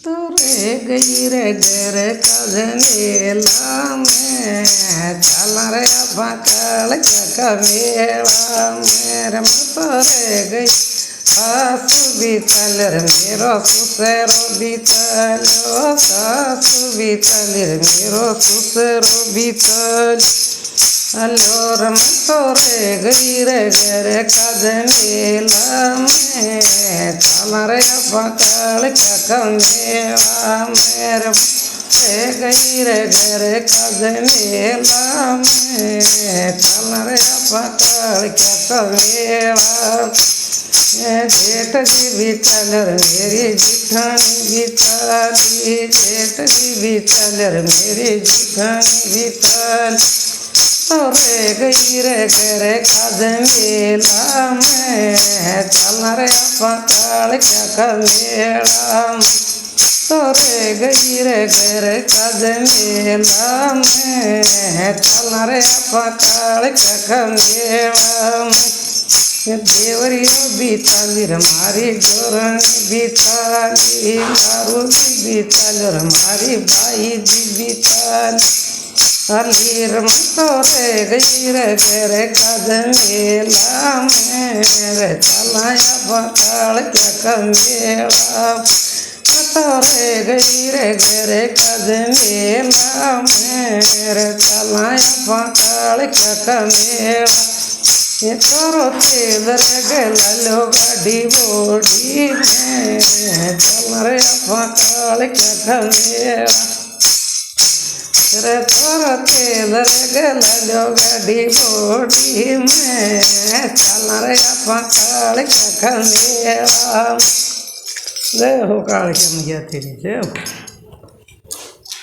तो रे गई रे घर कजनेला में चल रे पकड़ के मेला मेरे तो रे गई सासु बीतल रे मेरो सुसरो बीतलो सासु बीतल रे मेरो सुसरो बीतल अलोर तो रे गई रे घर कजनेला में चल रे पकड़ के मेला मेरे रे गई रे घर कजनेला में चल रे पकड़ के मेला जेठ जी भी चल मेरी जिठानी भी चली जेठ जी भी चल मेरी जिठानी भी चल तो रे गई रे घर कजनेला में चल रे पकड़ के मेला तो रे गई रे घर कजनेला में चल रे पकड़ के मेला देवरिया बीताली रे मारी जोरनी बीताली दारू भी बीताल रे मारी बाई जी बीताली अलीर तो रे गई रे घर कजनेला में रे चलाया पकड़ के मेला तो रे गई रे घर कजनेला में रे चलाया पकड़ के मेला ये तोरो तेल रे गलो गाड़ी बोड़ी में चल रे पकड़ के मेला रे तोरो तेल रे गलो गाड़ी बोड़ी में चल रे पकड़ के मेला जय हो काल के मैया तेरी जय हो।